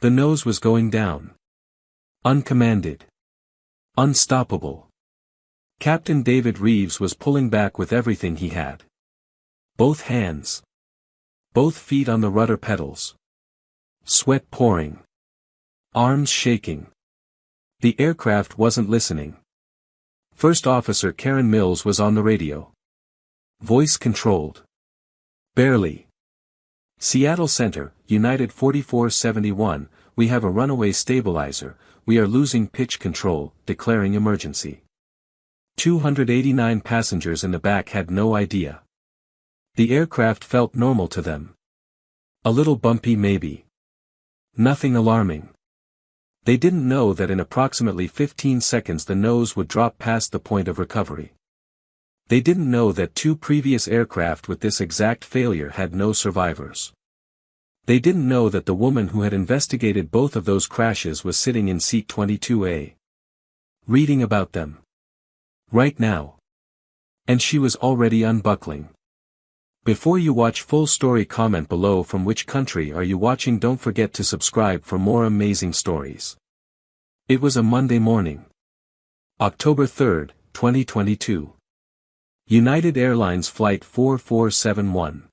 The nose was going down. Uncommanded. Unstoppable. Captain David Reeves was pulling back with everything he had. Both hands. Both feet on the rudder pedals. Sweat pouring. Arms shaking. The aircraft wasn't listening. First Officer Karen Mills was on the radio. Voice controlled. Barely. Seattle Center, United 4471, we have a runaway stabilizer, we are losing pitch control, declaring emergency. 289 passengers in the back had no idea. The aircraft felt normal to them. A little bumpy maybe. Nothing alarming. They didn't know that in approximately 15 seconds the nose would drop past the point of recovery. They didn't know that 2 previous aircraft with this exact failure had no survivors. They didn't know that the woman who had investigated both of those crashes was sitting in seat 22A. Reading about them. Right now. And she was already unbuckling. Before you watch full story, comment below from which country are you watching. Don't forget to subscribe for more amazing stories. It was a Monday morning. October 3, 2022. United Airlines Flight 4471.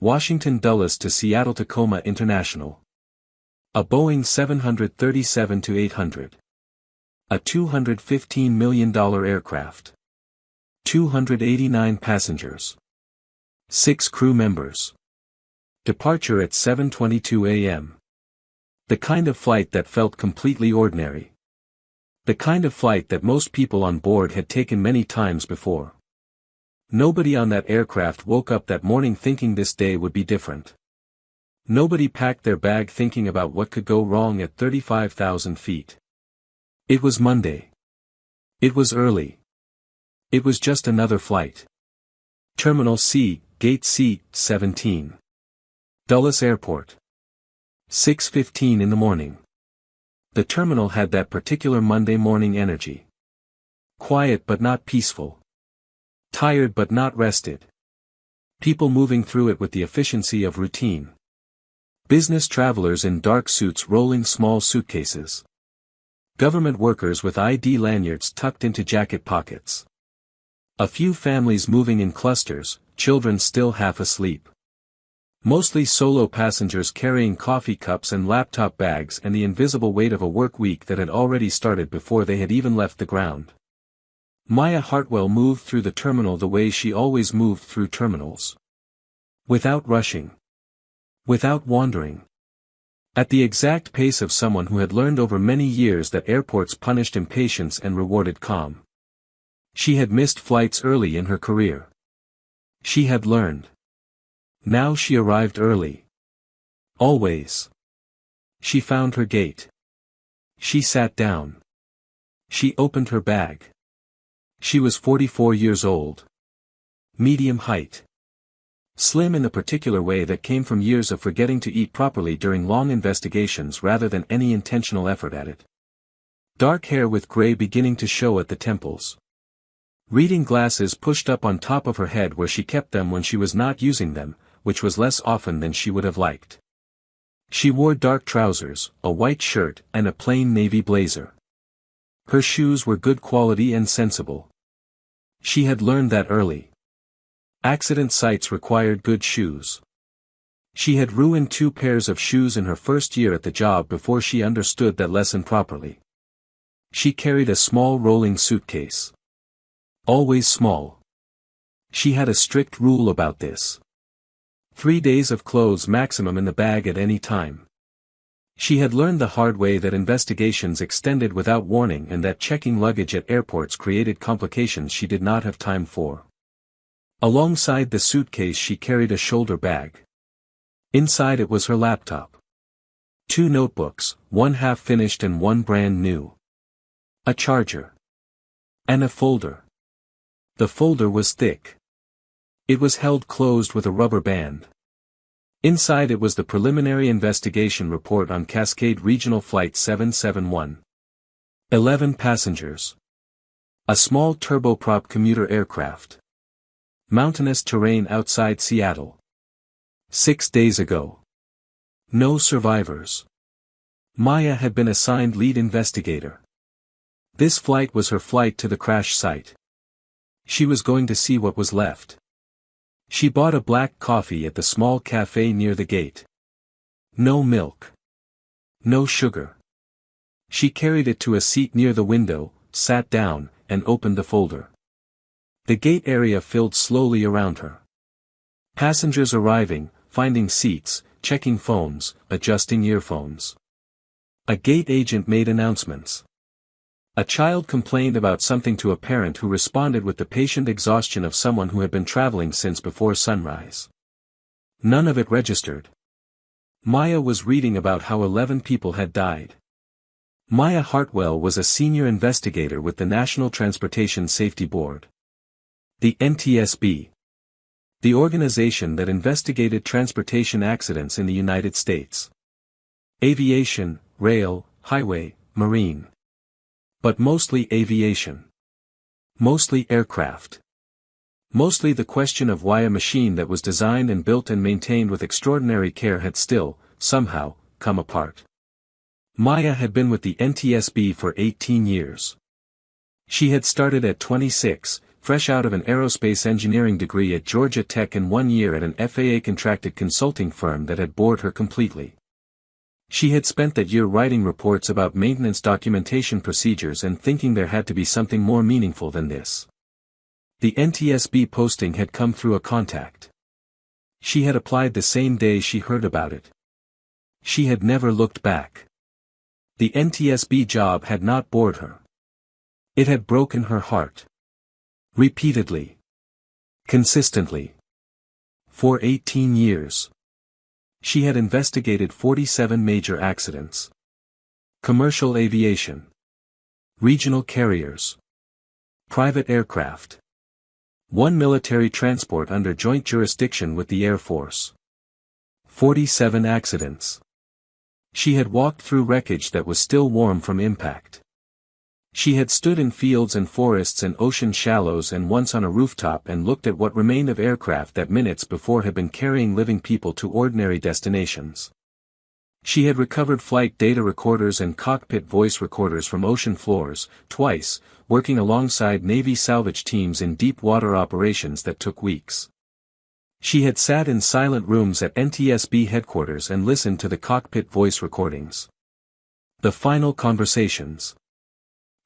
Washington Dulles to Seattle Tacoma International. A Boeing 737-800. A $215 million aircraft. 289 passengers. 6 crew members. Departure at 7:22 a.m. The kind of flight that felt completely ordinary. The kind of flight that most people on board had taken many times before. Nobody on that aircraft woke up that morning thinking this day would be different. Nobody packed their bag thinking about what could go wrong at 35,000 feet. It was Monday. It was early. It was just another flight. Terminal C, Gate C, 17. Dulles Airport. 6:15 in the morning. The terminal had that particular Monday morning energy. Quiet but not peaceful. Tired but not rested. People moving through it with the efficiency of routine. Business travelers in dark suits rolling small suitcases. Government workers with ID lanyards tucked into jacket pockets. A few families moving in clusters, children still half asleep. Mostly solo passengers carrying coffee cups and laptop bags and the invisible weight of a work week that had already started before they had even left the ground. Maya Hartwell moved through the terminal the way she always moved through terminals. Without rushing. Without wandering. At the exact pace of someone who had learned over many years that airports punished impatience and rewarded calm. She had missed flights early in her career. She had learned. Now she arrived early. Always. She found her gate. She sat down. She opened her bag. She was 44 years old. Medium height. Slim in a particular way that came from years of forgetting to eat properly during long investigations rather than any intentional effort at it. Dark hair with gray beginning to show at the temples. Reading glasses pushed up on top of her head where she kept them when she was not using them, which was less often than she would have liked. She wore dark trousers, a white shirt, and a plain navy blazer. Her shoes were good quality and sensible. She had learned that early. Accident sites required good shoes. She had ruined 2 pairs of shoes in her first year at the job before she understood that lesson properly. She carried a small rolling suitcase. Always small. She had a strict rule about this. 3 days of clothes maximum in the bag at any time. She had learned the hard way that investigations extended without warning and that checking luggage at airports created complications she did not have time for. Alongside the suitcase she carried a shoulder bag. Inside it was her laptop. 2 notebooks, one half finished and one brand new. A charger. And a folder. The folder was thick. It was held closed with a rubber band. Inside it was the preliminary investigation report on Cascade Regional Flight 771. 11 passengers. A small turboprop commuter aircraft. Mountainous terrain outside Seattle. 6 days ago. No survivors. Maya had been assigned lead investigator. This flight was her flight to the crash site. She was going to see what was left. She bought a black coffee at the small cafe near the gate. No milk. No sugar. She carried it to a seat near the window, sat down, and opened the folder. The gate area filled slowly around her. Passengers arriving, finding seats, checking phones, adjusting earphones. A gate agent made announcements. A child complained about something to a parent who responded with the patient exhaustion of someone who had been traveling since before sunrise. None of it registered. Maya was reading about how 11 people had died. Maya Hartwell was a senior investigator with the National Transportation Safety Board. The NTSB. The organization that investigated transportation accidents in the United States. Aviation, rail, highway, marine. But mostly aviation. Mostly aircraft. Mostly the question of why a machine that was designed and built and maintained with extraordinary care had still, somehow, come apart. Maya had been with the NTSB for 18 years. She had started at 26, fresh out of an aerospace engineering degree at Georgia Tech and 1 year at an FAA-contracted consulting firm that had bored her completely. She had spent that year writing reports about maintenance documentation procedures and thinking there had to be something more meaningful than this. The NTSB posting had come through a contact. She had applied the same day she heard about it. She had never looked back. The NTSB job had not bored her. It had broken her heart. Repeatedly. Consistently. For 18 years. She had investigated 47 major accidents. Commercial aviation. Regional carriers. Private aircraft. One military transport under joint jurisdiction with the Air Force. 47 accidents. She had walked through wreckage that was still warm from impact. She had stood in fields and forests and ocean shallows and once on a rooftop and looked at what remained of aircraft that minutes before had been carrying living people to ordinary destinations. She had recovered flight data recorders and cockpit voice recorders from ocean floors, twice, working alongside Navy salvage teams in deep water operations that took weeks. She had sat in silent rooms at NTSB headquarters and listened to the cockpit voice recordings. The final conversations.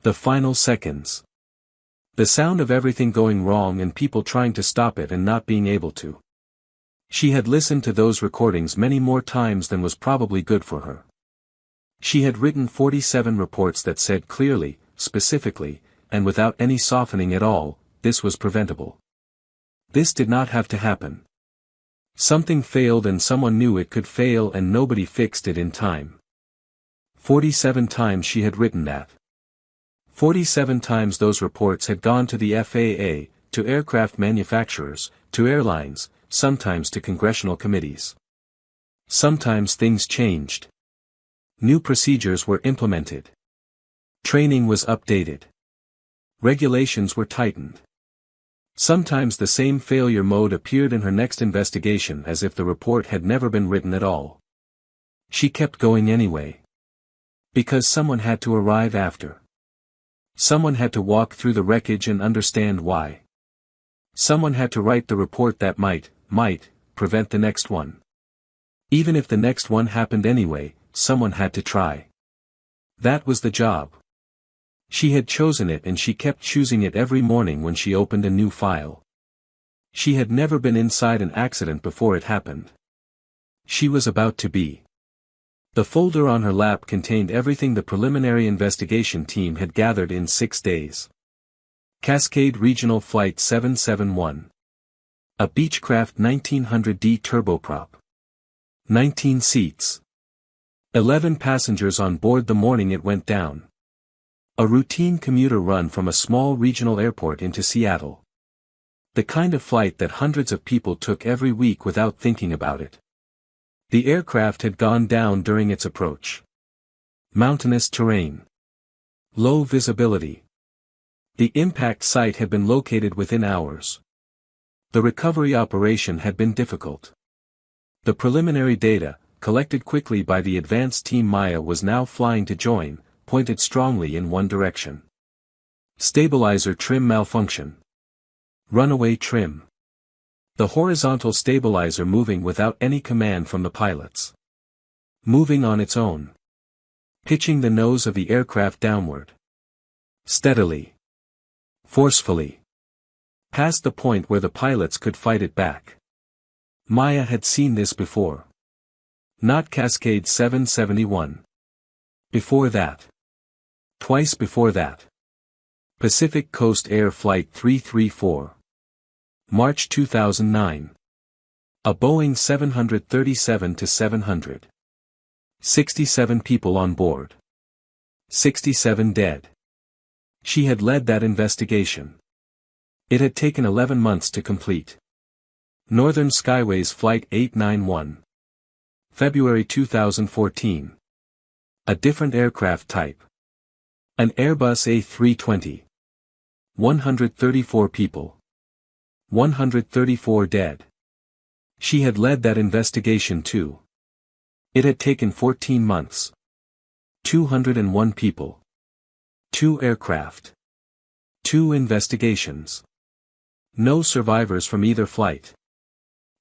The final seconds. The sound of everything going wrong and people trying to stop it and not being able to. She had listened to those recordings many more times than was probably good for her. She had written 47 reports that said clearly, specifically, and without any softening at all, this was preventable. This did not have to happen. Something failed and someone knew it could fail and nobody fixed it in time. 47 times she had written that. 47 times those reports had gone to the FAA, to aircraft manufacturers, to airlines, sometimes to congressional committees. Sometimes things changed. New procedures were implemented. Training was updated. Regulations were tightened. Sometimes the same failure mode appeared in her next investigation as if the report had never been written at all. She kept going anyway. Because someone had to arrive after. Someone had to walk through the wreckage and understand why. Someone had to write the report that might, prevent the next one. Even if the next one happened anyway, someone had to try. That was the job. She had chosen it and she kept choosing it every morning when she opened a new file. She had never been inside an accident before it happened. She was about to be. The folder on her lap contained everything the preliminary investigation team had gathered in 6 days. Cascade Regional Flight 771. A Beechcraft 1900D turboprop. 19 seats. 11 passengers on board the morning it went down. A routine commuter run from a small regional airport into Seattle. The kind of flight that hundreds of people took every week without thinking about it. The aircraft had gone down during its approach. Mountainous terrain. Low visibility. The impact site had been located within hours. The recovery operation had been difficult. The preliminary data, collected quickly by the advance team Maya was now flying to join, pointed strongly in one direction. Stabilizer trim malfunction. Runaway trim. The horizontal stabilizer moving without any command from the pilots. Moving on its own. Pitching the nose of the aircraft downward. Steadily. Forcefully. Past the point where the pilots could fight it back. Maya had seen this before. Not Cascade 771. Before that. Twice before that. Pacific Coast Air Flight 334. March 2009. A Boeing 737-700. 67 people on board. 67 dead. She had led that investigation. It had taken 11 months to complete. Northern Skyways Flight 891. February 2014. A different aircraft type. An Airbus A320. 134 people. 134 dead. She had led that investigation too. It had taken 14 months. 201 people. 2 aircraft. 2 investigations. No survivors from either flight.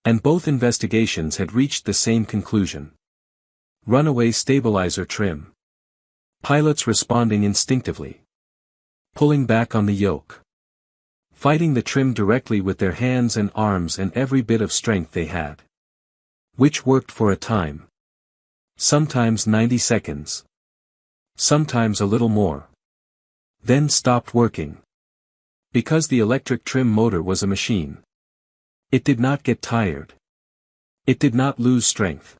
And both investigations had reached the same conclusion. Runaway stabilizer trim. Pilots responding instinctively. Pulling back on the yoke. Fighting the trim directly with their hands and arms and every bit of strength they had. Which worked for a time. Sometimes 90 seconds. Sometimes a little more. Then stopped working. Because the electric trim motor was a machine. It did not get tired. It did not lose strength.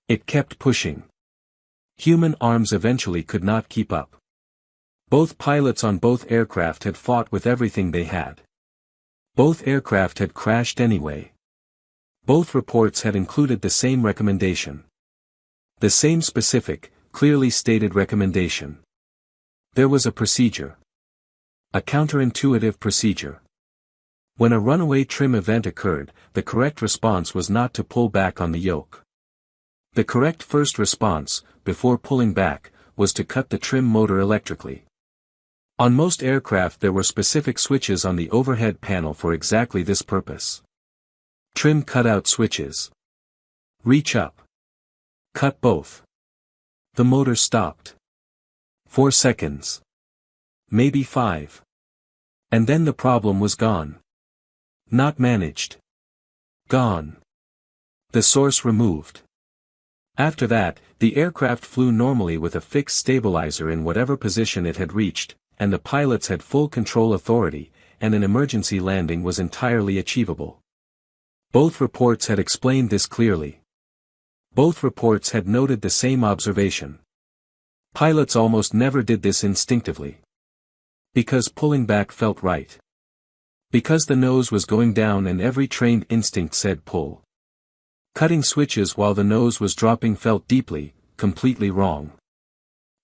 It kept pushing. Human arms eventually could not keep up. Both pilots on both aircraft had fought with everything they had. Both aircraft had crashed anyway. Both reports had included the same recommendation. The same specific, clearly stated recommendation. There was a procedure. A counterintuitive procedure. When a runaway trim event occurred, the correct response was not to pull back on the yoke. The correct first response, before pulling back, was to cut the trim motor electrically. On most aircraft there were specific switches on the overhead panel for exactly this purpose. Trim cutout switches. Reach up. Cut both. The motor stopped. 4 seconds. Maybe 5. And then the problem was gone. Not managed. Gone. The source removed. After that, the aircraft flew normally with a fixed stabilizer in whatever position it had reached, and the pilots had full control authority, and an emergency landing was entirely achievable. Both reports had explained this clearly. Both reports had noted the same observation. Pilots almost never did this instinctively. Because pulling back felt right. Because the nose was going down and every trained instinct said pull. Cutting switches while the nose was dropping felt deeply, completely wrong.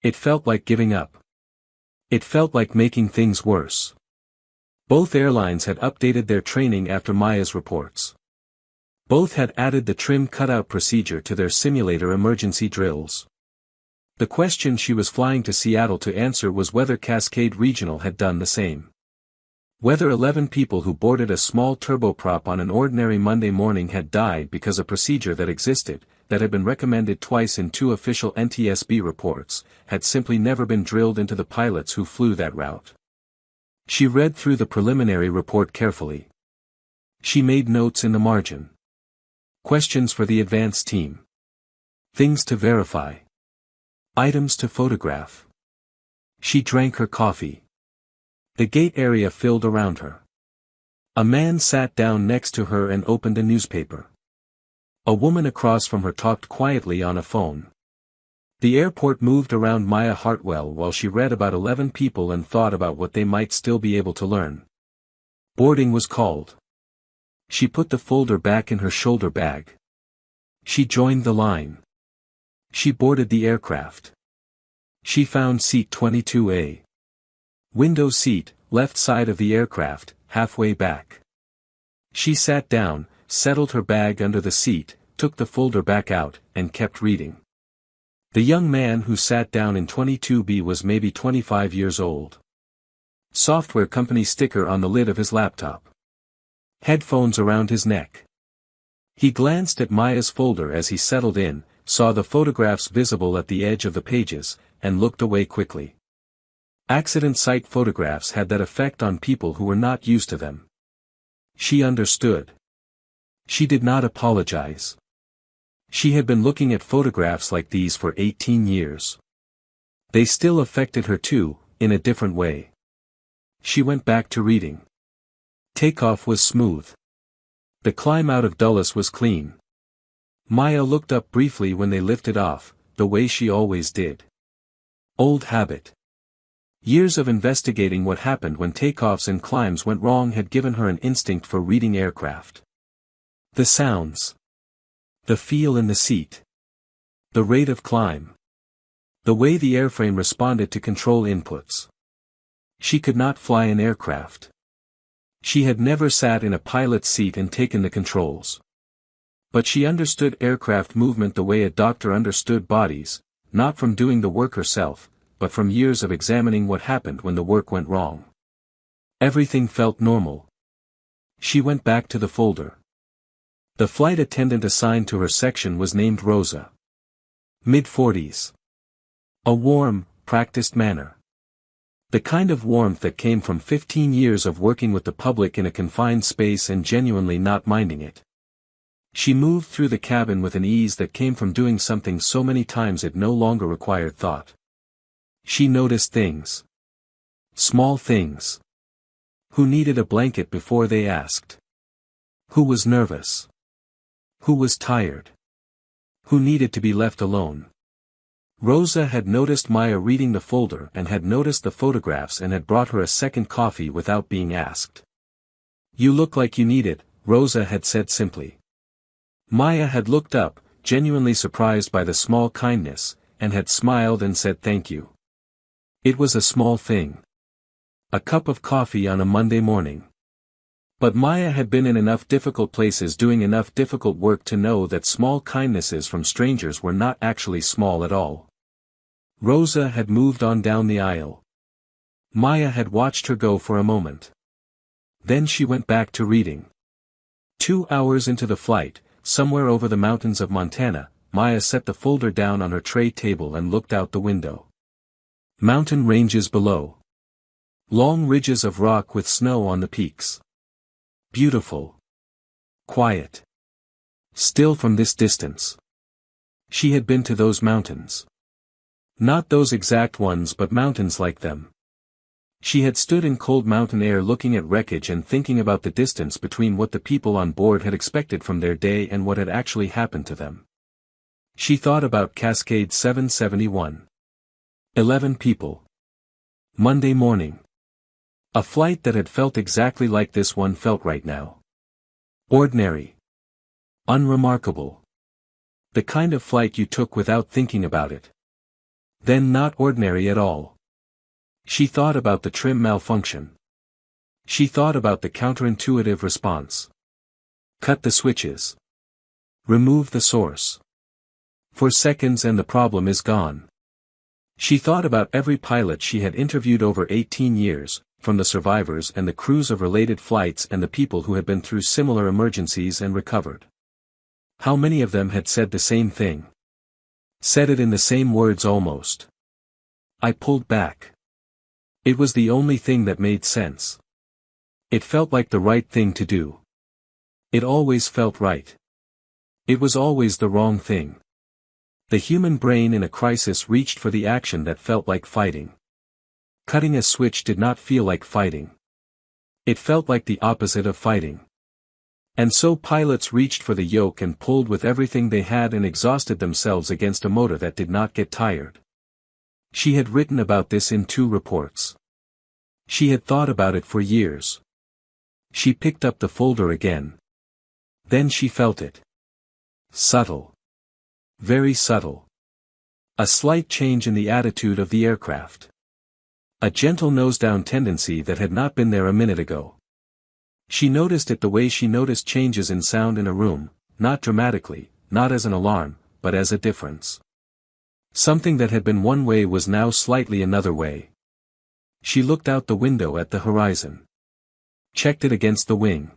It felt like giving up. It felt like making things worse. Both airlines had updated their training after Maya's reports. Both had added the trim cutout procedure to their simulator emergency drills. The question she was flying to Seattle to answer was whether Cascade Regional had done the same. Whether 11 people who boarded a small turboprop on an ordinary Monday morning had died because a procedure that existed, that had been recommended twice in 2 official NTSB reports, had simply never been drilled into the pilots who flew that route. She read through the preliminary report carefully. She made notes in the margin. Questions for the advance team. Things to verify. Items to photograph. She drank her coffee. The gate area filled around her. A man sat down next to her and opened a newspaper. A woman across from her talked quietly on a phone. The airport moved around Maya Hartwell while she read about 11 people and thought about what they might still be able to learn. Boarding was called. She put the folder back in her shoulder bag. She joined the line. She boarded the aircraft. She found seat 22A. Window seat, left side of the aircraft, halfway back. She sat down, settled her bag under the seat, took the folder back out, and kept reading. The young man who sat down in 22B was maybe 25 years old. Software company sticker on the lid of his laptop. Headphones around his neck. He glanced at Maya's folder as he settled in, saw the photographs visible at the edge of the pages, and looked away quickly. Accident site photographs had that effect on people who were not used to them. She understood. She did not apologize. She had been looking at photographs like these for 18 years. They still affected her too, in a different way. She went back to reading. Takeoff was smooth. The climb out of Dulles was clean. Maya looked up briefly when they lifted off, the way she always did. Old habit. Years of investigating what happened when takeoffs and climbs went wrong had given her an instinct for reading aircraft. The sounds. The feel in the seat. The rate of climb. The way the airframe responded to control inputs. She could not fly an aircraft. She had never sat in a pilot's seat and taken the controls. But she understood aircraft movement the way a doctor understood bodies, not from doing the work herself, but from years of examining what happened when the work went wrong. Everything felt normal. She went back to the folder. The flight attendant assigned to her section was named Rosa. Mid-40s. A warm, practiced manner. The kind of warmth that came from 15 years of working with the public in a confined space and genuinely not minding it. She moved through the cabin with an ease that came from doing something so many times it no longer required thought. She noticed things. Small things. Who needed a blanket before they asked? Who was nervous? Who was tired? Who needed to be left alone? Rosa had noticed Maya reading the folder and had noticed the photographs and had brought her a second coffee without being asked. "You look like you need it," Rosa had said simply. Maya had looked up, genuinely surprised by the small kindness, and had smiled and said thank you. It was a small thing. A cup of coffee on a Monday morning. But Maya had been in enough difficult places doing enough difficult work to know that small kindnesses from strangers were not actually small at all. Rosa had moved on down the aisle. Maya had watched her go for a moment. Then she went back to reading. 2 hours into the flight, somewhere over the mountains of Montana, Maya set the folder down on her tray table and looked out the window. Mountain ranges below. Long ridges of rock with snow on the peaks. Beautiful. Quiet. Still from this distance. She had been to those mountains. Not those exact ones but mountains like them. She had stood in cold mountain air looking at wreckage and thinking about the distance between what the people on board had expected from their day and what had actually happened to them. She thought about Cascade 771. 11 people. Monday morning. A flight that had felt exactly like this one felt right now. Ordinary. Unremarkable. The kind of flight you took without thinking about it. Then not ordinary at all. She thought about the trim malfunction. She thought about the counterintuitive response. Cut the switches. Remove the source. For seconds and the problem is gone. She thought about every pilot she had interviewed over 18 years, from the survivors and the crews of related flights and the people who had been through similar emergencies and recovered. How many of them had said the same thing? Said it in the same words almost. I pulled back. It was the only thing that made sense. It felt like the right thing to do. It always felt right. It was always the wrong thing. The human brain in a crisis reached for the action that felt like fighting. Cutting a switch did not feel like fighting. It felt like the opposite of fighting. And so pilots reached for the yoke and pulled with everything they had and exhausted themselves against a motor that did not get tired. She had written about this in 2 reports. She had thought about it for years. She picked up the folder again. Then she felt it. Subtle. Very subtle. A slight change in the attitude of the aircraft. A gentle nose-down tendency that had not been there a minute ago. She noticed it the way she noticed changes in sound in a room, not dramatically, not as an alarm, but as a difference. Something that had been one way was now slightly another way. She looked out the window at the horizon. Checked it against the wing.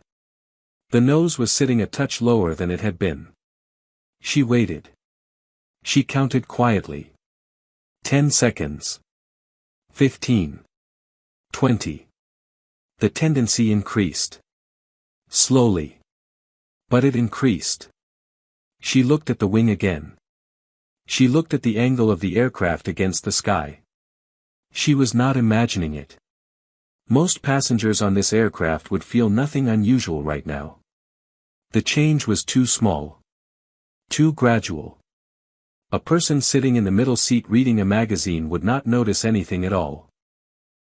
The nose was sitting a touch lower than it had been. She waited. She counted quietly. 10 seconds. 15. 20. The tendency increased. Slowly. But it increased. She looked at the wing again. She looked at the angle of the aircraft against the sky. She was not imagining it. Most passengers on this aircraft would feel nothing unusual right now. The change was too small. Too gradual. A person sitting in the middle seat reading a magazine would not notice anything at all.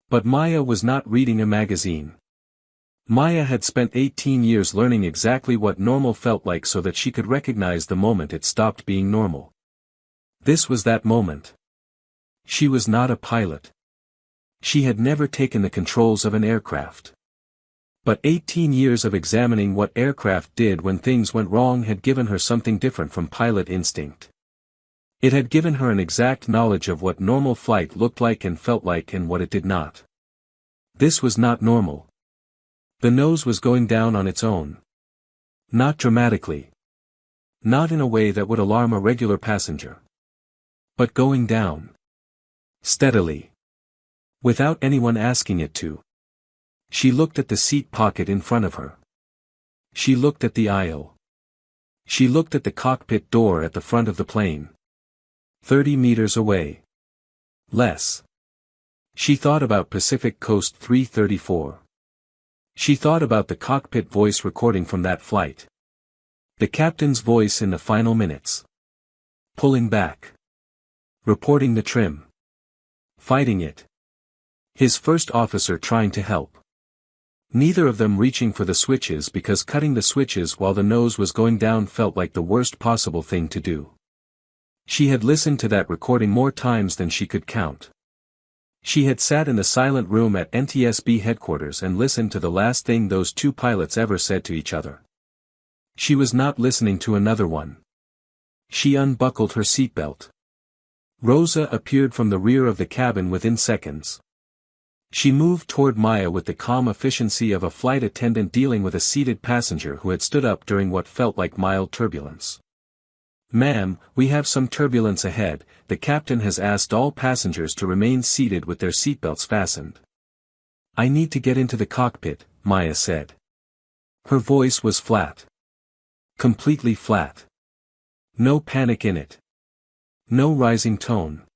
But Maya was not reading a magazine. Maya had spent 18 years learning exactly what normal felt like so that she could recognize the moment it stopped being normal. This was that moment. She was not a pilot. She had never taken the controls of an aircraft. But 18 years of examining what aircraft did when things went wrong had given her something different from pilot instinct. It had given her an exact knowledge of what normal flight looked like and felt like and what it did not. This was not normal. The nose was going down on its own. Not dramatically. Not in a way that would alarm a regular passenger. But going down. Steadily. Without anyone asking it to. She looked at the seat pocket in front of her. She looked at the aisle. She looked at the cockpit door at the front of the plane. 30 meters away. Less. She thought about Pacific Coast 334. She thought about the cockpit voice recording from that flight. The captain's voice in the final minutes. Pulling back. Reporting the trim. Fighting it. His first officer trying to help. Neither of them reaching for the switches because cutting the switches while the nose was going down felt like the worst possible thing to do. She had listened to that recording more times than she could count. She had sat in the silent room at NTSB headquarters and listened to the last thing those two pilots ever said to each other. She was not listening to another one. She unbuckled her seatbelt. Rosa appeared from the rear of the cabin within seconds. She moved toward Maya with the calm efficiency of a flight attendant dealing with a seated passenger who had stood up during what felt like mild turbulence. "Ma'am, we have some turbulence ahead. The captain has asked all passengers to remain seated with their seatbelts fastened." "I need to get into the cockpit," Maya said. Her voice was flat. Completely flat. No panic in it. No rising tone.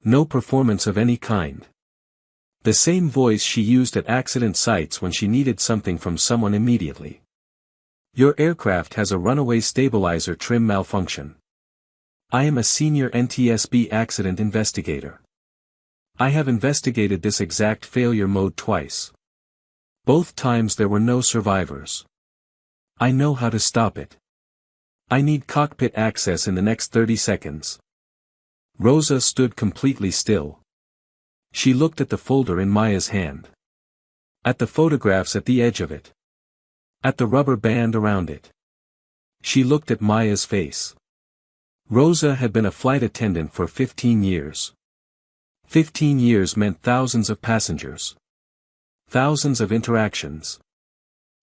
No performance of any kind. The same voice she used at accident sites when she needed something from someone immediately. "Your aircraft has a runaway stabilizer trim malfunction. I am a senior NTSB accident investigator. I have investigated this exact failure mode twice. Both times there were no survivors. I know how to stop it. I need cockpit access in the next 30 seconds. Rosa stood completely still. She looked at the folder in Maya's hand. At the photographs at the edge of it. At the rubber band around it. She looked at Maya's face. Rosa had been a flight attendant for 15 years. 15 years meant thousands of passengers. Thousands of interactions.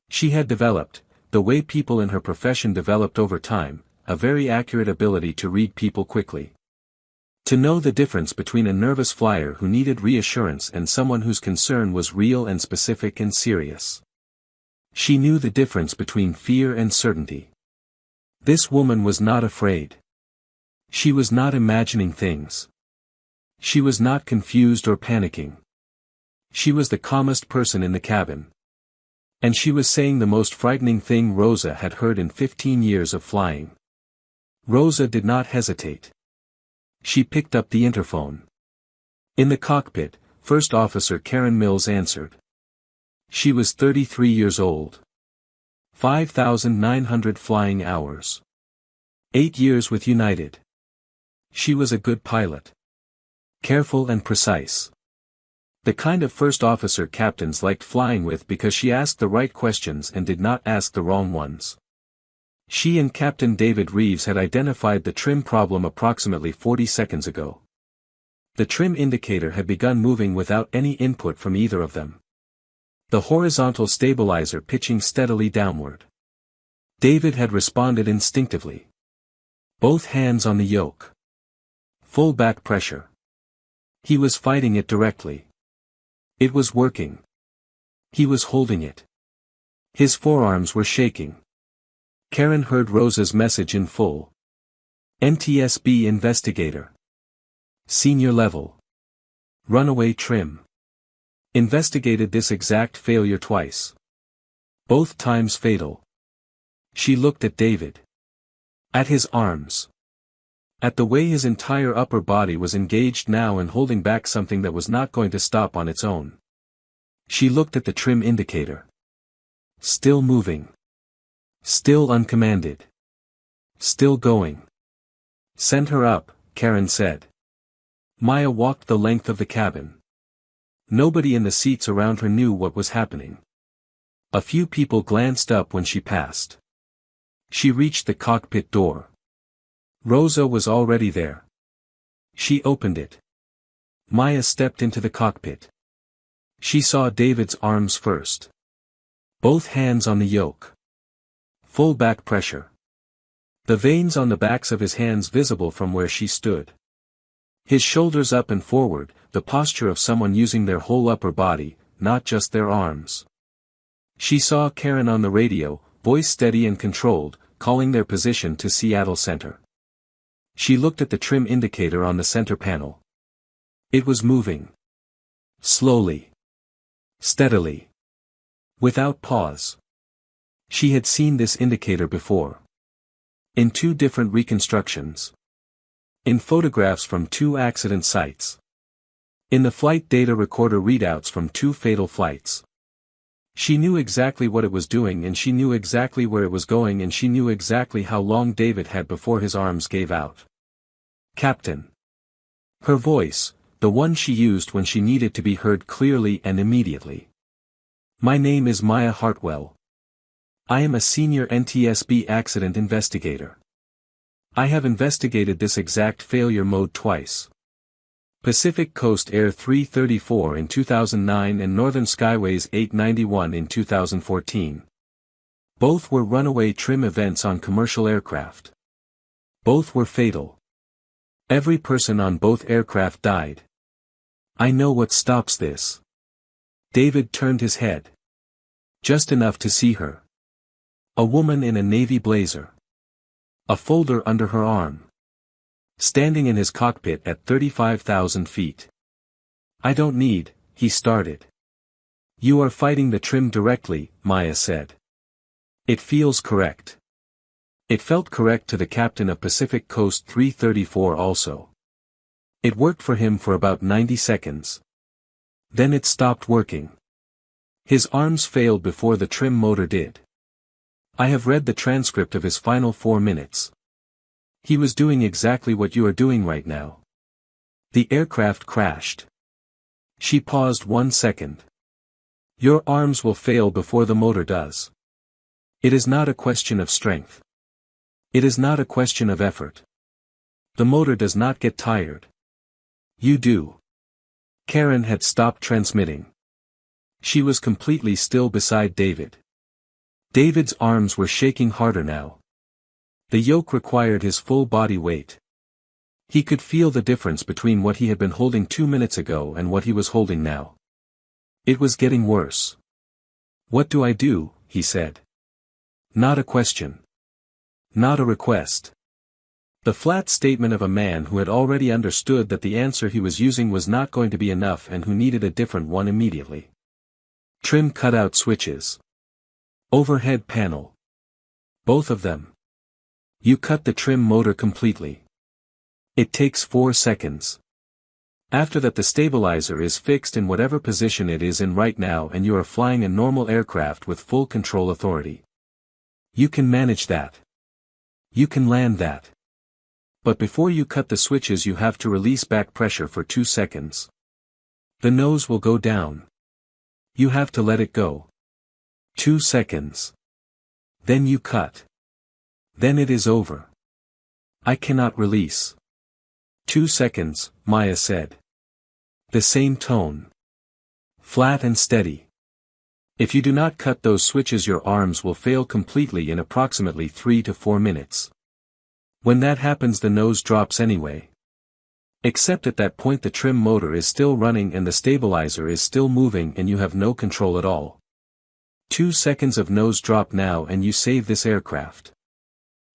She had developed, the way people in her profession developed over time, a very accurate ability to read people quickly. To know the difference between a nervous flyer who needed reassurance and someone whose concern was real and specific and serious. She knew the difference between fear and certainty. This woman was not afraid. She was not imagining things. She was not confused or panicking. She was the calmest person in the cabin. And she was saying the most frightening thing Rosa had heard in 15 years of flying. Rosa did not hesitate. She picked up the interphone. In the cockpit, First Officer Karen Mills answered. She was 33 years old. 5,900 flying hours. 8 years with United. She was a good pilot. Careful and precise. The kind of first officer captains liked flying with because she asked the right questions and did not ask the wrong ones. She and Captain David Reeves had identified the trim problem approximately 40 seconds ago. The trim indicator had begun moving without any input from either of them. The horizontal stabilizer pitching steadily downward. David had responded instinctively. Both hands on the yoke. Full back pressure. He was fighting it directly. It was working. He was holding it. His forearms were shaking. Karen heard Rosa's message in full. NTSB investigator. Senior level. Runaway trim. Investigated this exact failure twice. Both times fatal. She looked at David. At his arms. At the way his entire upper body was engaged now and holding back something that was not going to stop on its own. She looked at the trim indicator. Still moving. Still uncommanded. Still going. Send her up, Karen said. Maya walked the length of the cabin. Nobody in the seats around her knew what was happening. A few people glanced up when she passed. She reached the cockpit door. Rosa was already there. She opened it. Maya stepped into the cockpit. She saw David's arms first. Both hands on the yoke. Full back pressure. The veins on the backs of his hands visible from where she stood. His shoulders up and forward, the posture of someone using their whole upper body, not just their arms. She saw Karen on the radio, voice steady and controlled, calling their position to Seattle Center. She looked at the trim indicator on the center panel. It was moving. Slowly. Steadily. Without pause. She had seen this indicator before. In 2 different reconstructions. In photographs from 2 accident sites. In the flight data recorder readouts from 2 fatal flights. She knew exactly what it was doing and she knew exactly where it was going and she knew exactly how long David had before his arms gave out. Captain. Her voice, the one she used when she needed to be heard clearly and immediately. My name is Maya Hartwell. I am a senior NTSB accident investigator. I have investigated this exact failure mode twice. Pacific Coast Air 334 in 2009 and Northern Skyways 891 in 2014. Both were runaway trim events on commercial aircraft. Both were fatal. Every person on both aircraft died. I know what stops this. David turned his head. Just enough to see her. A woman in a navy blazer. A folder under her arm. Standing in his cockpit at 35,000 feet. I don't need, he started. You are fighting the trim directly, Maya said. It feels correct. It felt correct to the captain of Pacific Coast 334 also. It worked for him for about 90 seconds. Then it stopped working. His arms failed before the trim motor did. I have read the transcript of his final 4 minutes. He was doing exactly what you are doing right now. The aircraft crashed. She paused 1 second. Your arms will fail before the motor does. It is not a question of strength. It is not a question of effort. The motor does not get tired. You do. Karen had stopped transmitting. She was completely still beside David. David's arms were shaking harder now. The yoke required his full body weight. He could feel the difference between what he had been holding 2 minutes ago and what he was holding now. It was getting worse. What do I do, he said. Not a question. Not a request. The flat statement of a man who had already understood that the answer he was using was not going to be enough and who needed a different one immediately. Trim cutout switches. Overhead panel. Both of them. You cut the trim motor completely. It takes 4 seconds. After that the stabilizer is fixed in whatever position it is in right now and you are flying a normal aircraft with full control authority. You can manage that. You can land that. But before you cut the switches you have to release back pressure for 2 seconds. The nose will go down. You have to let it go. 2 seconds. Then you cut. Then it is over. I cannot release. 2 seconds, Maya said. The same tone. Flat and steady. If you do not cut those switches, your arms will fail completely in approximately 3 to 4 minutes. When that happens, the nose drops anyway. Except at that point the trim motor is still running and the stabilizer is still moving and you have no control at all. 2 seconds of nose drop now and you save this aircraft.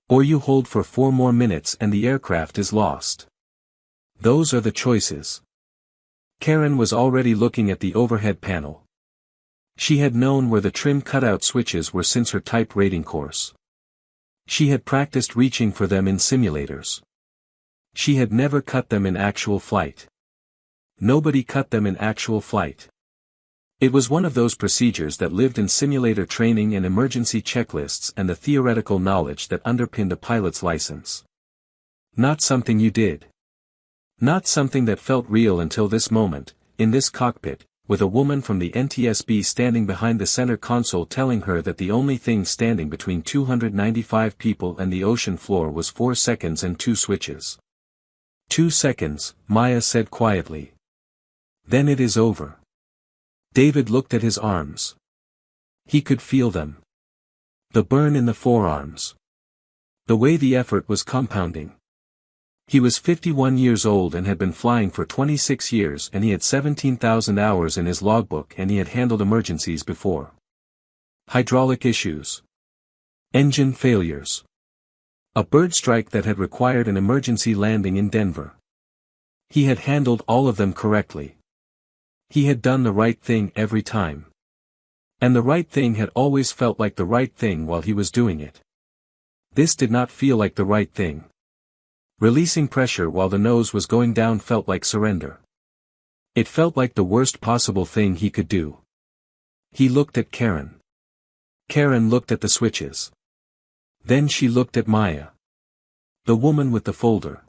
Or you hold for 4 more minutes and the aircraft is lost. Those are the choices. Karen was already looking at the overhead panel. She had known where the trim cutout switches were since her type rating course. She had practiced reaching for them in simulators. She had never cut them in actual flight. Nobody cut them in actual flight. It was one of those procedures that lived in simulator training and emergency checklists and the theoretical knowledge that underpinned a pilot's license. Not something you did. Not something that felt real until this moment, in this cockpit, with a woman from the NTSB standing behind the center console telling her that the only thing standing between 295 people and the ocean floor was 4 seconds and 2 switches. 2 seconds, Maya said quietly. Then it is over. David looked at his arms. He could feel them. The burn in the forearms. The way the effort was compounding. He was 51 years old and had been flying for 26 years and he had 17,000 hours in his logbook and he had handled emergencies before. Hydraulic issues. Engine failures. A bird strike that had required an emergency landing in Denver. He had handled all of them correctly. He had done the right thing every time. And the right thing had always felt like the right thing while he was doing it. This did not feel like the right thing. Releasing pressure while the nose was going down felt like surrender. It felt like the worst possible thing he could do. He looked at Karen. Karen looked at the switches. Then she looked at Maya. The woman with the folder.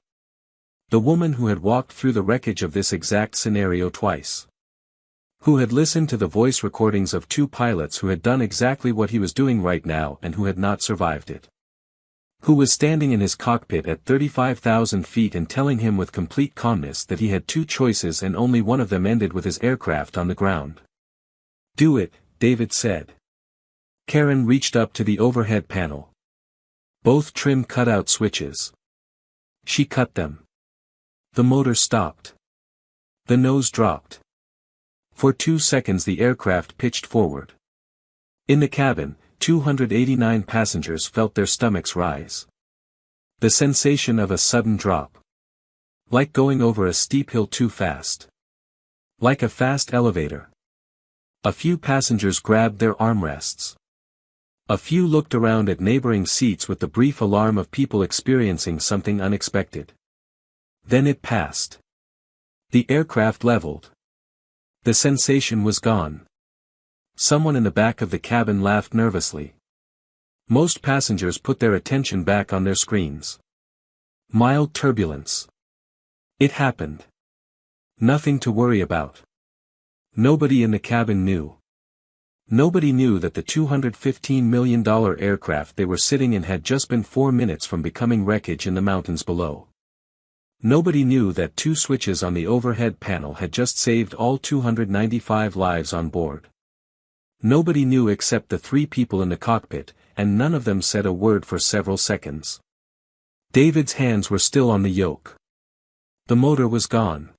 The woman who had walked through the wreckage of this exact scenario twice. Who had listened to the voice recordings of 2 pilots who had done exactly what he was doing right now and who had not survived it. Who was standing in his cockpit at 35,000 feet and telling him with complete calmness that he had 2 choices and only one of them ended with his aircraft on the ground. Do it, David said. Karen reached up to the overhead panel. Both trim cutout switches. She cut them. The motor stopped. The nose dropped. For 2 seconds the aircraft pitched forward. In the cabin, 289 passengers felt their stomachs rise. The sensation of a sudden drop. Like going over a steep hill too fast. Like a fast elevator. A few passengers grabbed their armrests. A few looked around at neighboring seats with the brief alarm of people experiencing something unexpected. Then it passed. The aircraft leveled. The sensation was gone. Someone in the back of the cabin laughed nervously. Most passengers put their attention back on their screens. Mild turbulence. It happened. Nothing to worry about. Nobody in the cabin knew. Nobody knew that the $215 million aircraft they were sitting in had just been 4 minutes from becoming wreckage in the mountains below. Nobody knew that 2 switches on the overhead panel had just saved all 295 lives on board. Nobody knew except the 3 people in the cockpit, and none of them said a word for several seconds. David's hands were still on the yoke. The motor was gone.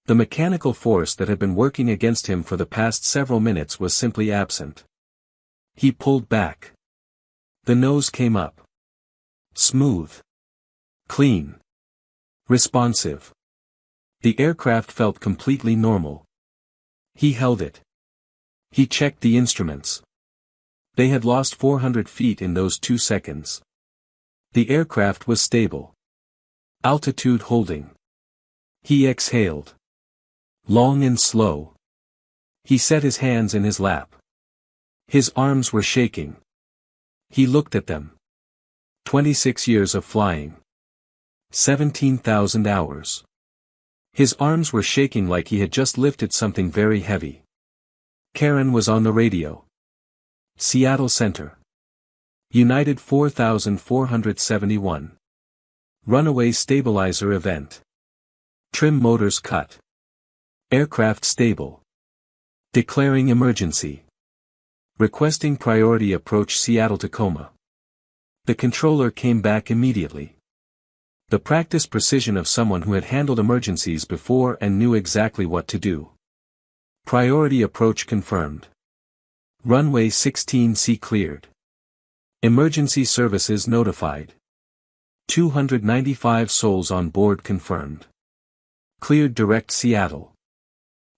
The mechanical force that had been working against him for the past several minutes was simply absent. He pulled back. The nose came up. Smooth. Clean. Responsive. The aircraft felt completely normal. He held it. He checked the instruments. They had lost 400 feet in those 2 seconds. The aircraft was stable. Altitude holding. He exhaled. Long and slow. He set his hands in his lap. His arms were shaking. He looked at them. 26 years of flying. 17,000 hours. His arms were shaking like he had just lifted something very heavy. Karen was on the radio. Seattle Center. United 4471. Runaway stabilizer event. Trim motors cut. Aircraft stable. Declaring emergency. Requesting priority approach Seattle-Tacoma. The controller came back immediately. The practiced precision of someone who had handled emergencies before and knew exactly what to do. Priority approach confirmed. Runway 16C cleared. Emergency services notified. 295 souls on board confirmed. Cleared direct Seattle.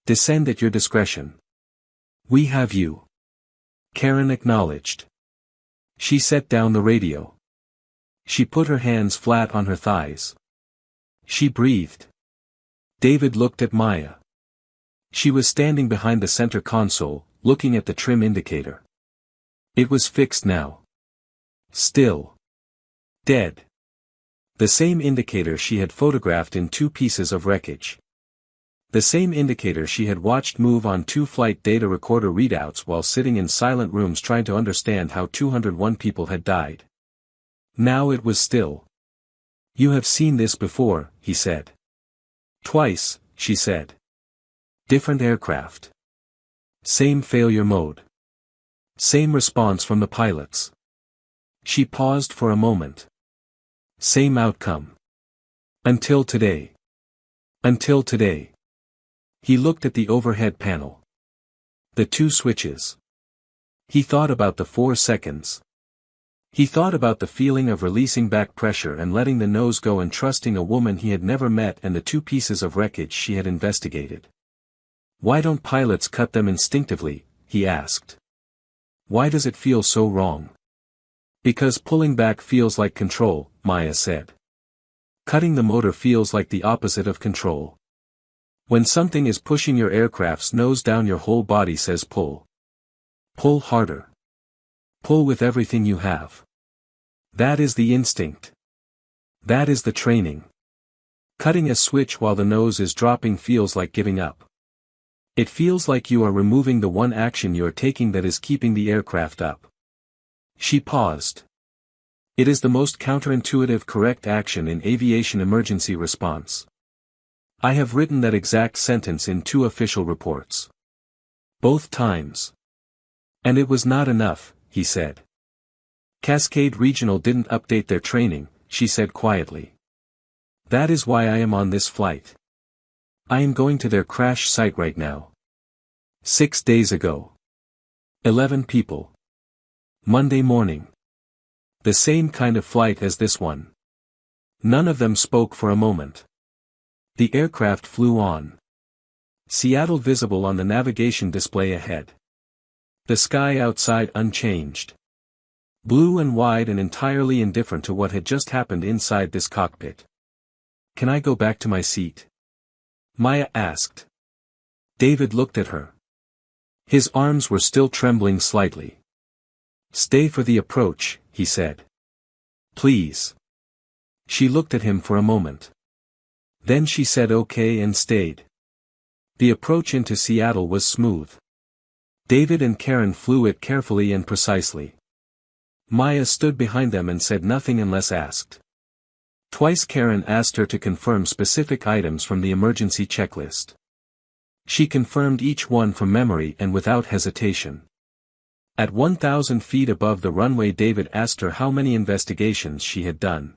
Descend at your discretion. We have you. Karen acknowledged. She set down the radio. She put her hands flat on her thighs. She breathed. David looked at Maya. She was standing behind the center console, looking at the trim indicator. It was fixed now. Still. Dead. The same indicator she had photographed in 2 pieces of wreckage. The same indicator she had watched move on 2 flight data recorder readouts while sitting in silent rooms trying to understand how 201 people had died. Now it was still. You have seen this before, he said. Twice, she said. Different aircraft. Same failure mode. Same response from the pilots. She paused for a moment. Same outcome. Until today. Until today. He looked at the overhead panel. The 2 switches. He thought about the 4 seconds. He thought about the feeling of releasing back pressure and letting the nose go and trusting a woman he had never met and the 2 pieces of wreckage she had investigated. Why don't pilots cut them instinctively, he asked. Why does it feel so wrong? Because pulling back feels like control, Maya said. Cutting the motor feels like the opposite of control. When something is pushing your aircraft's nose down, your whole body says pull. Pull harder. Pull with everything you have. That is the instinct. That is the training. Cutting a switch while the nose is dropping feels like giving up. It feels like you are removing the one action you are taking that is keeping the aircraft up. She paused. It is the most counterintuitive correct action in aviation emergency response. I have written that exact sentence in 2 official reports. Both times. And it was not enough, he said. Cascade Regional didn't update their training, she said quietly. That is why I am on this flight. I am going to their crash site right now. 6 days ago. 11 people. Monday morning. The same kind of flight as this one. None of them spoke for a moment. The aircraft flew on. Seattle visible on the navigation display ahead. The sky outside unchanged. Blue and wide and entirely indifferent to what had just happened inside this cockpit. Can I go back to my seat? Maya asked. David looked at her. His arms were still trembling slightly. Stay for the approach, he said. Please. She looked at him for a moment. Then she said okay and stayed. The approach into Seattle was smooth. David and Karen flew it carefully and precisely. Maya stood behind them and said nothing unless asked. Twice Karen asked her to confirm specific items from the emergency checklist. She confirmed each one from memory and without hesitation. At 1,000 feet above the runway, David asked her how many investigations she had done.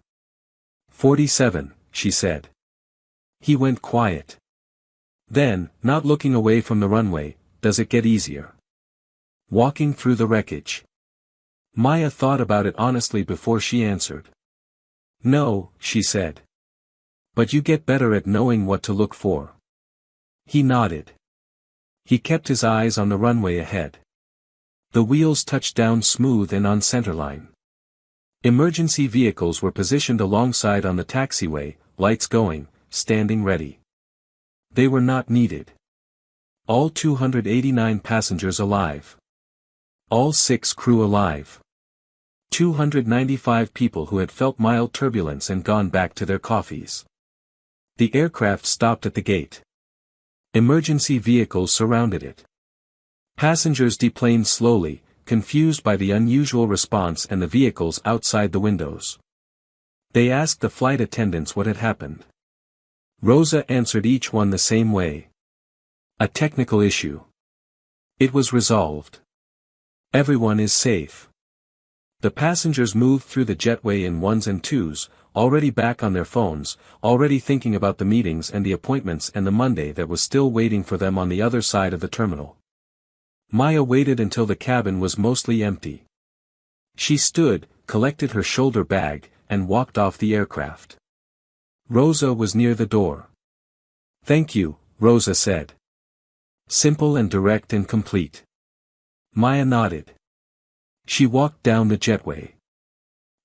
47, she said. He went quiet. Then, not looking away from the runway, does it get easier? Walking through the wreckage. Maya thought about it honestly before she answered. No, she said. But you get better at knowing what to look for. He nodded. He kept his eyes on the runway ahead. The wheels touched down smooth and on centerline. Emergency vehicles were positioned alongside on the taxiway, lights going, standing ready. They were not needed. All 289 passengers alive. All 6 crew alive. 295 people who had felt mild turbulence and gone back to their coffees. The aircraft stopped at the gate. Emergency vehicles surrounded it. Passengers deplaned slowly, confused by the unusual response and the vehicles outside the windows. They asked the flight attendants what had happened. Rosa answered each one the same way. A technical issue. It was resolved. Everyone is safe. The passengers moved through the jetway in ones and twos, already back on their phones, already thinking about the meetings and the appointments and the Monday that was still waiting for them on the other side of the terminal. Maya waited until the cabin was mostly empty. She stood, collected her shoulder bag, and walked off the aircraft. Rosa was near the door. "Thank you," Rosa said. Simple and direct and complete. Maya nodded. She walked down the jetway.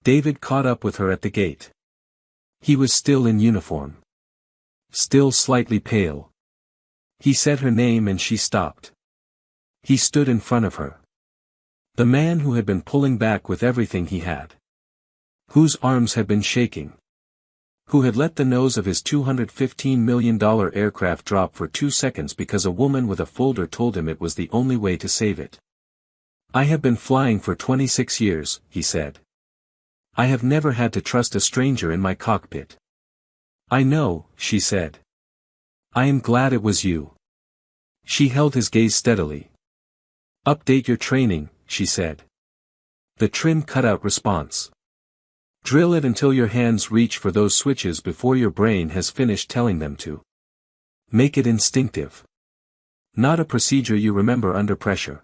David caught up with her at the gate. He was still in uniform. Still slightly pale. He said her name and she stopped. He stood in front of her. The man who had been pulling back with everything he had. Whose arms had been shaking. Who had let the nose of his $215 million aircraft drop for 2 seconds because a woman with a folder told him it was the only way to save it. "I have been flying for 26 years, he said. "I have never had to trust a stranger in my cockpit." "I know," she said. "I am glad it was you." She held his gaze steadily. "Update your training," she said. The trim cutout response. "Drill it until your hands reach for those switches before your brain has finished telling them to. Make it instinctive. Not a procedure you remember under pressure.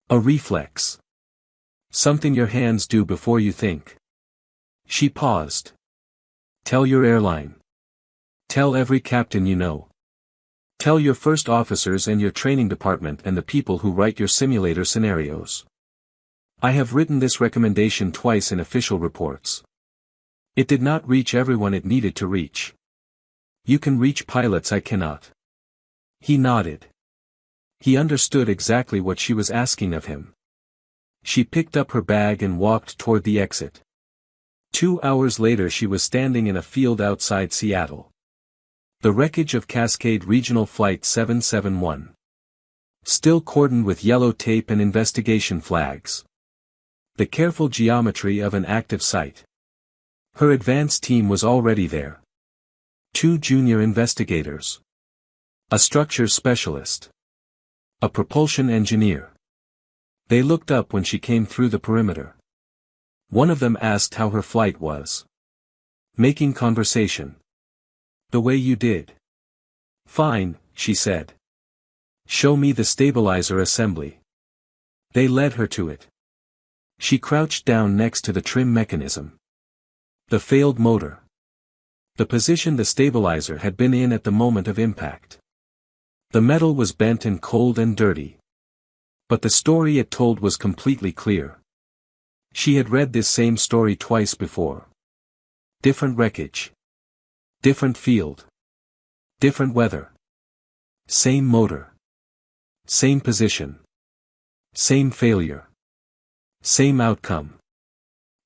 A reflex. Something your hands do before you think." She paused. "Tell your airline. Tell every captain you know. Tell your first officers and your training department and the people who write your simulator scenarios. I have written this recommendation twice in official reports. It did not reach everyone it needed to reach. You can reach pilots I cannot." He nodded. He understood exactly what she was asking of him. She picked up her bag and walked toward the exit. 2 hours later she was standing in a field outside Seattle. The wreckage of Cascade Regional Flight 771. Still cordoned with yellow tape and investigation flags. The careful geometry of an active site. Her advance team was already there. 2 junior investigators. A structures specialist. A propulsion engineer. They looked up when she came through the perimeter. One of them asked how her flight was. Making conversation. "The way you did." "Fine," she said. "Show me the stabilizer assembly." They led her to it. She crouched down next to the trim mechanism. The failed motor. The position the stabilizer had been in at the moment of impact. The metal was bent and cold and dirty. But the story it told was completely clear. She had read this same story twice before. Different wreckage. Different field. Different weather. Same motor. Same position. Same failure. Same outcome.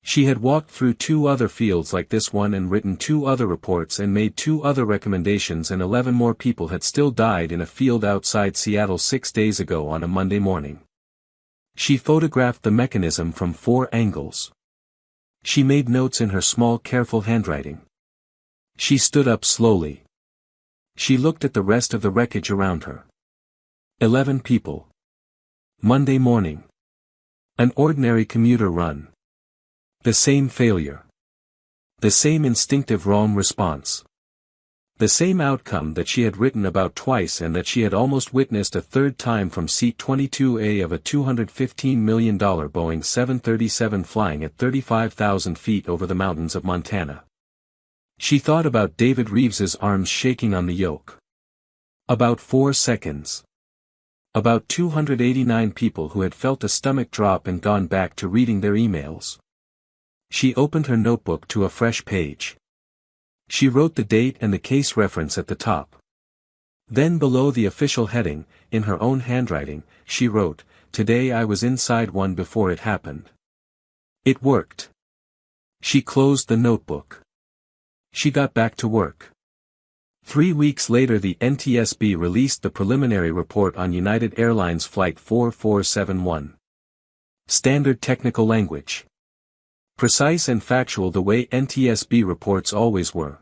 She had walked through 2 other fields like this one and written 2 other reports and made 2 other recommendations, and 11 more people had still died in a field outside Seattle 6 days ago on a Monday morning. She photographed the mechanism from 4 angles. She made notes in her small careful handwriting. She stood up slowly. She looked at the rest of the wreckage around her. 11 people. Monday morning. An ordinary commuter run. The same failure. The same instinctive wrong response. The same outcome that she had written about twice and that she had almost witnessed a third time from seat 22A of a $215 million Boeing 737 flying at 35,000 feet over the mountains of Montana. She thought about David Reeves's arms shaking on the yoke. About 4 seconds. About 289 people who had felt a stomach drop and gone back to reading their emails. She opened her notebook to a fresh page. She wrote the date and the case reference at the top. Then below the official heading, in her own handwriting, she wrote, "Today I was inside one before it happened." It worked. She closed the notebook. She got back to work. 3 weeks later the NTSB released the preliminary report on United Airlines Flight 4471. Standard technical language. Precise and factual the way NTSB reports always were.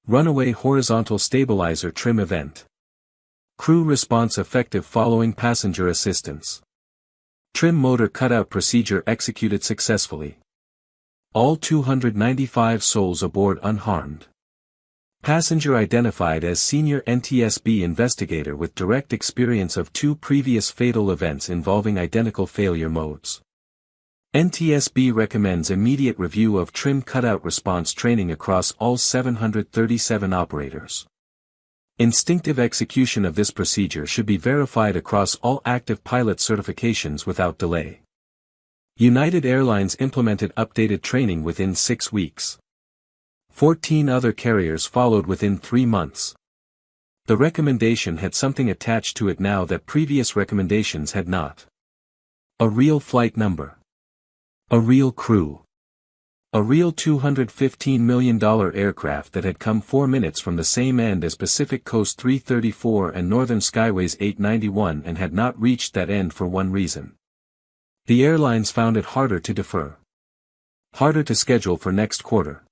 Runaway horizontal stabilizer trim event. Crew response effective following passenger assistance. Trim motor cutout procedure executed successfully. All 295 souls aboard unharmed. Passenger identified as senior NTSB investigator with direct experience of 2 previous fatal events involving identical failure modes. NTSB recommends immediate review of trim cutout response training across all 737 operators. Instinctive execution of this procedure should be verified across all active pilot certifications without delay. United Airlines implemented updated training within 6 weeks. 14 other carriers followed within 3 months. The recommendation had something attached to it now that previous recommendations had not. A real flight number. A real crew. A real $215 million aircraft that had come 4 minutes from the same end as Pacific Coast 334 and Northern Skyways 891 and had not reached that end for one reason. The airlines found it harder to defer. Harder to schedule for next quarter.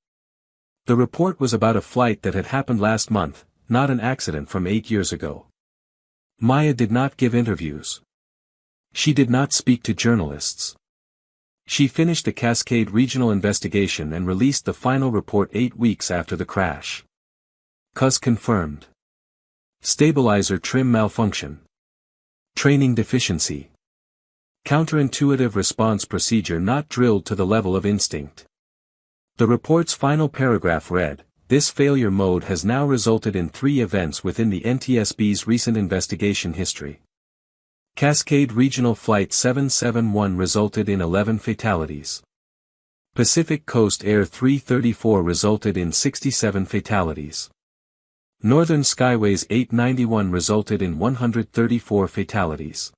The report was about a flight that had happened last month, not an accident from 8 years ago. Maya did not give interviews. She did not speak to journalists. She finished the Cascade Regional investigation and released the final report 8 weeks after the crash. CUS confirmed. Stabilizer trim malfunction. Training deficiency. Counterintuitive response procedure not drilled to the level of instinct. The report's final paragraph read, "This failure mode has now resulted in 3 events within the NTSB's recent investigation history. Cascade Regional Flight 771 resulted in 11 fatalities. Pacific Coast Air 334 resulted in 67 fatalities. Northern Skyways 891 resulted in 134 fatalities.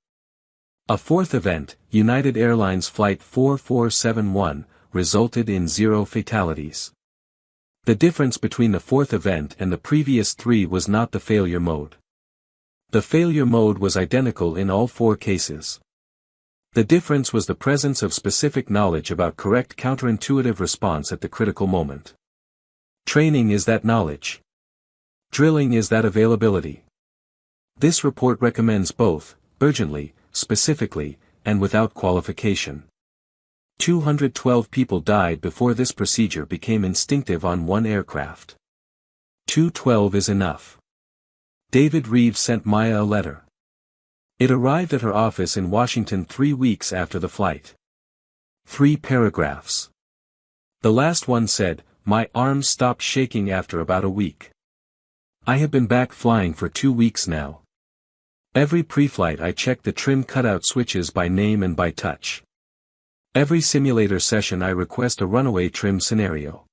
A 4th event, United Airlines Flight 4471, resulted in 0 fatalities. The difference between the 4th event and the previous 3 was not the failure mode. The failure mode was identical in all 4 cases. The difference was the presence of specific knowledge about correct counterintuitive response at the critical moment. Training is that knowledge. Drilling is that availability. This report recommends both, urgently, specifically, and without qualification. 212 people died before this procedure became instinctive on one aircraft. 212 is enough. David Reeves sent Maya a letter. It arrived at her office in Washington 3 weeks after the flight. 3 paragraphs. The last one said, "My arms stopped shaking after about a week. I have been back flying for 2 weeks now. Every pre-flight I check the trim cutout switches by name and by touch. Every simulator session I request a runaway trim scenario.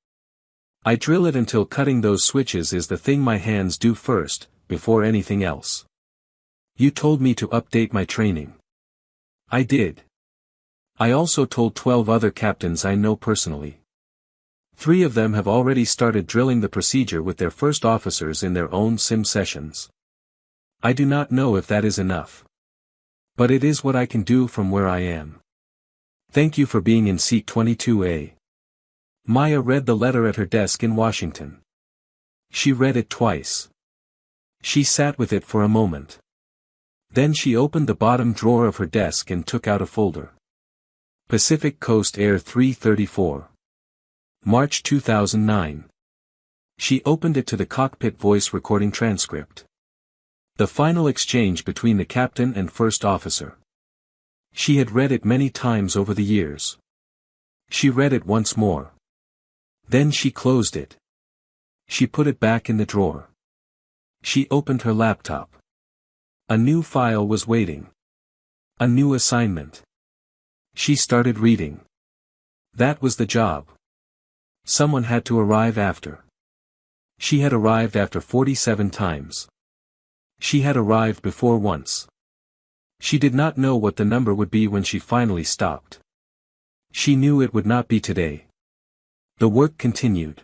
I drill it until cutting those switches is the thing my hands do first, before anything else. You told me to update my training. I did. I also told 12 other captains I know personally. 3 of them have already started drilling the procedure with their first officers in their own sim sessions. I do not know if that is enough. But it is what I can do from where I am. Thank you for being in seat 22A. Maya read the letter at her desk in Washington. She read it twice. She sat with it for a moment. Then she opened the bottom drawer of her desk and took out a folder. Pacific Coast Air 334. March 2009. She opened it to the cockpit voice recording transcript. The final exchange between the captain and first officer. She had read it many times over the years. She read it once more. Then she closed it. She put it back in the drawer. She opened her laptop. A new file was waiting. A new assignment. She started reading. That was the job. Someone had to arrive after. She had arrived after 47 times. She had arrived before once. She did not know what the number would be when she finally stopped. She knew it would not be today. The work continued.